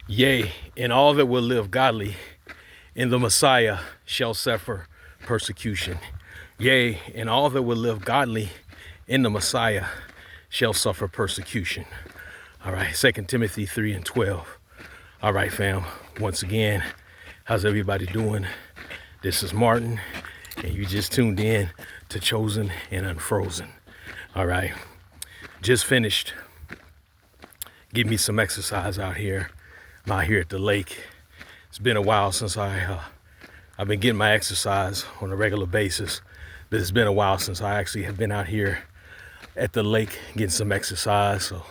Yea, and all that will live godly in the Messiah shall suffer persecution. Yea, and all that will live godly in the Messiah shall suffer persecution. All right, 2 Timothy 3:12. All right, fam. Once again, how's everybody doing? This is Martin, and you just tuned in to Chosen and Unfrozen. All right, just finished. Give me some exercise out here. I'm out here at the lake. It's been a while since I've been getting my exercise on a regular basis, but it's been a while since I actually have been out here at the lake getting some exercise. So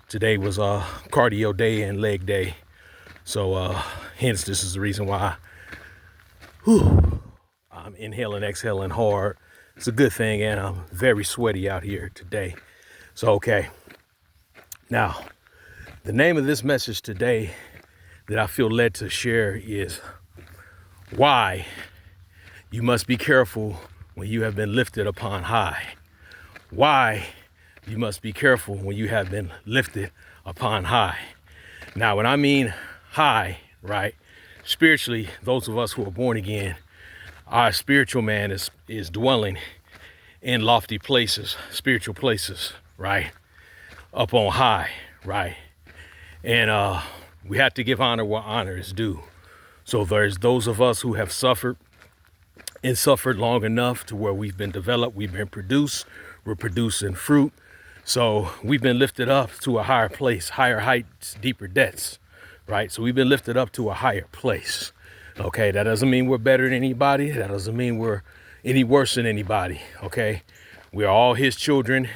today was cardio day and leg day. So hence this is the reason why I'm inhaling, exhaling hard. It's a good thing, and I'm very sweaty out here today. So okay, now the name of this message today that I feel led to share is why you must be careful when you have been lifted upon high. Why you must be careful when you have been lifted upon high. Now, when I mean high, right, spiritually, those of us who are born again, our spiritual man is dwelling in lofty places, spiritual places, right, up on high, right, and we have to give honor where honor is due. So there's those of us who have suffered and suffered long enough to where we've been developed, we've been produced, we're producing fruit. So we've been lifted up to a higher place, higher heights, deeper depths, right? So we've been lifted up to a higher place. Okay, that doesn't mean we're better than anybody. That doesn't mean we're any worse than anybody, okay? We are all his children.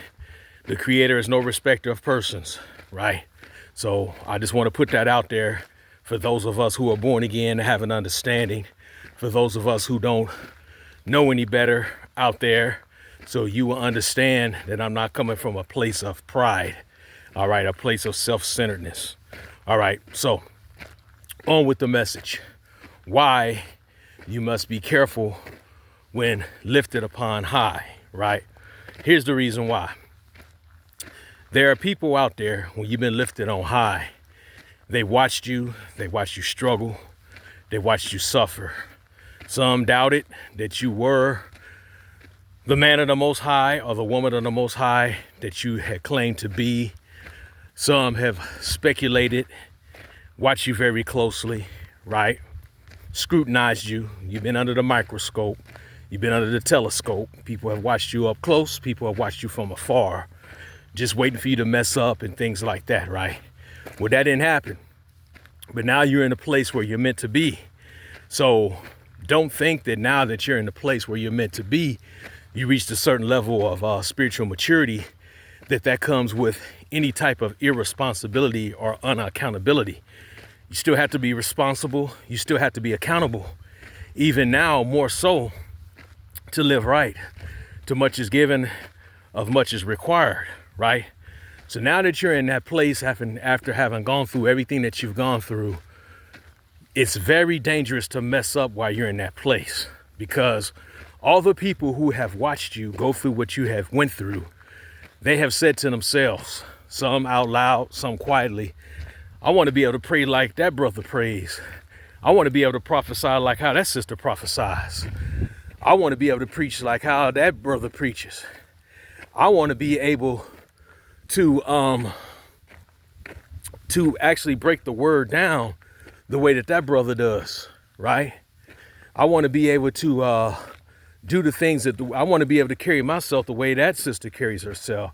The Creator is no respecter of persons, right? So I just want to put that out there for those of us who are born again to have an understanding, for those of us who don't know any better out there, so you will understand that I'm not coming from a place of pride, all right, a place of self-centeredness. All right, so on with the message. Why you must be careful when lifted upon high, right? Here's the reason why. There are people out there, when you've been lifted on high, they watched you struggle, they watched you suffer. Some doubted that you were the man of the Most High or the woman of the Most High that you had claimed to be. Some have speculated, watched you very closely, right? Scrutinized you. You've been under the microscope. You've been under the telescope. People have watched you up close. People have watched you from afar, just waiting for you to mess up and things like that, right? Well, that didn't happen. But now you're in a place where you're meant to be. So don't think that now that you're in the place where you're meant to be, you reached a certain level of spiritual maturity, that comes with any type of irresponsibility or unaccountability. You still have to be responsible. You still have to be accountable. Even now, more so, to live right. Too much is given, of much is required, right? So now that you're in that place after having gone through everything that you've gone through, it's very dangerous to mess up while you're in that place, because all the people who have watched you go through what you have went through, they have said to themselves, some out loud, some quietly, I want to be able to pray like that brother prays. I want to be able to prophesy like how that sister prophesies. I want to be able to preach like how that brother preaches. I want to be able to actually break the word down the way that brother does, right? I want to be able to do the things I want to be able to carry myself the way that sister carries herself.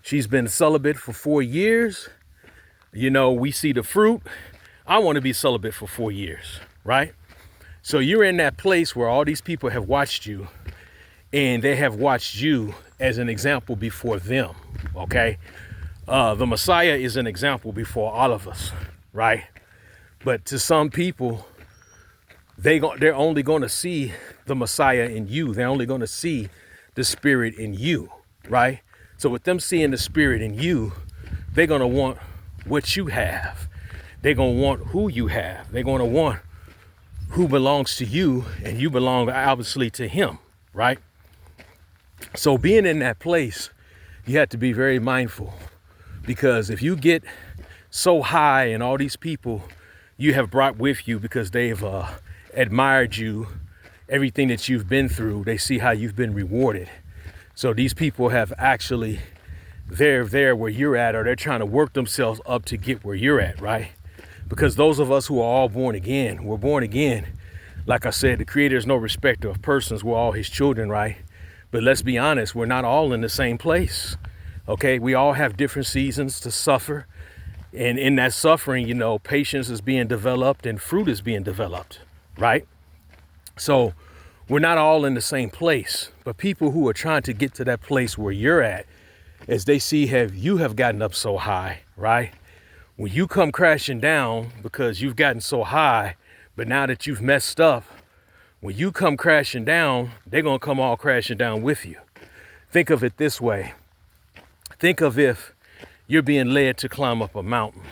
She's been celibate for 4 years. You know, we see the fruit. I want to be celibate for 4 years, right? So you're in that place where all these people have watched you, and they have watched you as an example before them, okay? The Messiah is an example before all of us, right? But to some people, they're only going to see the Messiah in you. They're only going to see the Spirit in you, right? So with them seeing the Spirit in you, they're going to want what you have. They're going to want who you have. They're going to want who belongs to you, and you belong obviously to him, right? So being in that place, you have to be very mindful, because if you get so high, and all these people you have brought with you because they've admired you, everything that you've been through. They see how you've been rewarded. So these people have actually, they're there where you're at, or they're trying to work themselves up to get where you're at, right? Because those of us who are all born again, we're born again. Like I said, the Creator is no respecter of persons. We're all his children, right? But let's be honest, we're not all in the same place. Okay, we all have different seasons to suffer. And in that suffering, you know, patience is being developed and fruit is being developed, right? So we're not all in the same place. But people who are trying to get to that place where you're at, as they see you have gotten up so high, right? When you come crashing down because you've gotten so high, but now that you've messed up, when you come crashing down, they're going to come all crashing down with you. Think of it this way. Think of if you're being led to climb up a mountain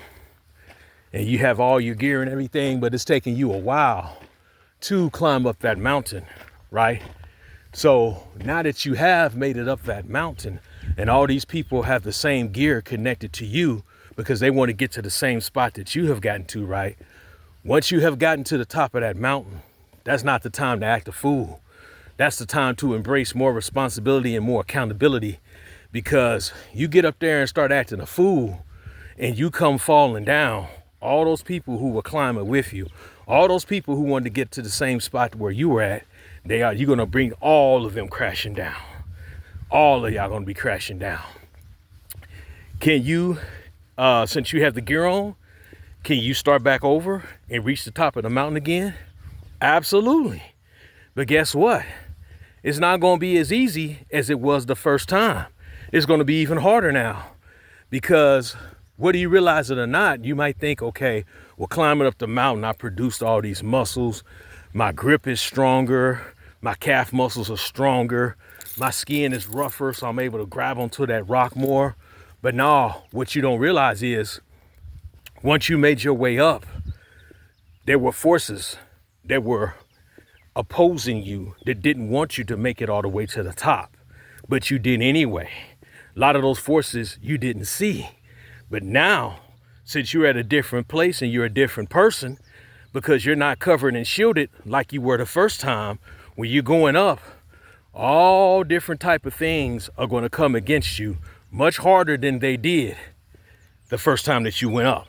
and you have all your gear and everything, but it's taking you a while to climb up that mountain, right? So now that you have made it up that mountain and all these people have the same gear connected to you because they want to get to the same spot that you have gotten to, right? Once you have gotten to the top of that mountain, that's not the time to act a fool. That's the time to embrace more responsibility and more accountability, because you get up there and start acting a fool and you come falling down. All those people who were climbing with you, all those people who wanted to get to the same spot where you were at, you're going to bring all of them crashing down. All of y'all going to be crashing down. Can you, since you have the gear on, can you start back over and reach the top of the mountain again? Absolutely. But guess what? It's not going to be as easy as it was the first time. It's going to be even harder now, because whether you realize it or not, you might think, okay, well, climbing up the mountain, I produced all these muscles. My grip is stronger. My calf muscles are stronger. My skin is rougher, so I'm able to grab onto that rock more. But no, what you don't realize is once you made your way up, there were forces that were opposing you that didn't want you to make it all the way to the top, but you did anyway. A lot of those forces you didn't see. But now, since you're at a different place and you're a different person, because you're not covered and shielded like you were the first time, when you're going up, all different type of things are going to come against you much harder than they did the first time that you went up.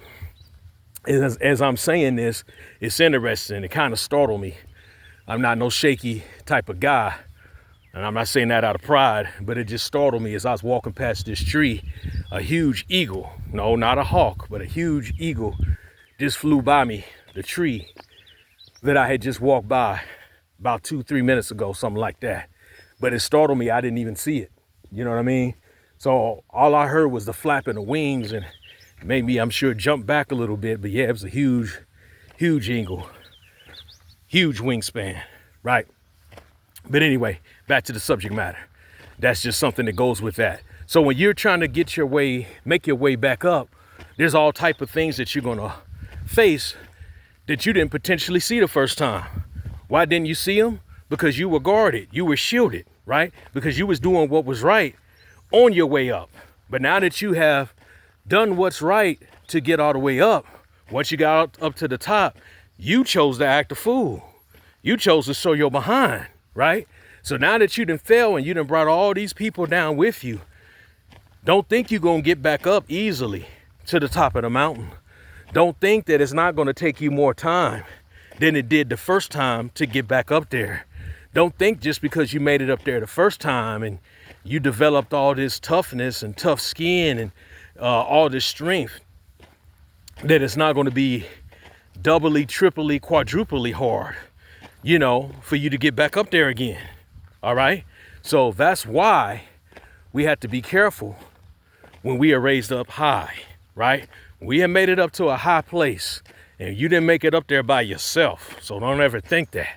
As I'm saying this, it's interesting. It kind of startled me. I'm not no shaky type of guy, and I'm not saying that out of pride, but it just startled me as I was walking past this tree. A huge eagle, no, not a hawk, but a huge eagle just flew by me, the tree that I had just walked by about 2-3 minutes ago, something like that. But it startled me. I didn't even see it. You know what I mean? So all I heard was the flapping of wings, and made me, I'm sure, jump back a little bit. But yeah, it was a huge eagle, huge wingspan, right? But anyway, back to the subject matter. That's just something that goes with that. So when you're trying to make your way back up, there's all type of things that you're going to face that you didn't potentially see the first time. Why didn't you see them? Because you were guarded, you were shielded, right? Because you was doing what was right on your way up. But now that you have done what's right to get all the way up, once you got up to the top, you chose to act a fool. You chose to show your behind, right? So now that you done fell and you done brought all these people down with you, don't think you're going to get back up easily to the top of the mountain. Don't think that it's not going to take you more time than it did the first time to get back up there. Don't think just because you made it up there the first time and you developed all this toughness and tough skin and all this strength that it's not going to be doubly, triply, quadruply hard, you know, for you to get back up there again. All right. So that's why we have to be careful when we are raised up high, right? We have made it up to a high place and you didn't make it up there by yourself. So don't ever think that.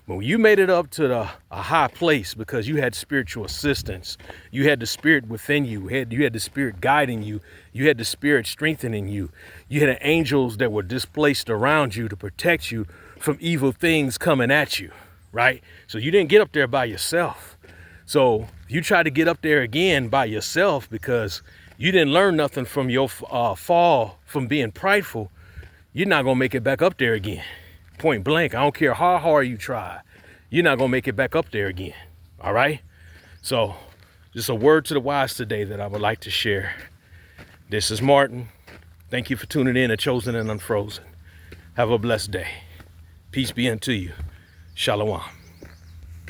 But when you made it up to a high place because you had spiritual assistance, you had the spirit within you, you had the spirit guiding you, you had the spirit strengthening you, you had angels that were displaced around you to protect you from evil things coming at you, right? So you didn't get up there by yourself. So you try to get up there again by yourself because you didn't learn nothing from your fall from being prideful, you're not going to make it back up there again. Point blank. I don't care how hard you try. You're not going to make it back up there again. All right? So just a word to the wise today that I would like to share. This is Martin. Thank you for tuning in to Chosen and Unfrozen. Have a blessed day. Peace be unto you. Shalom.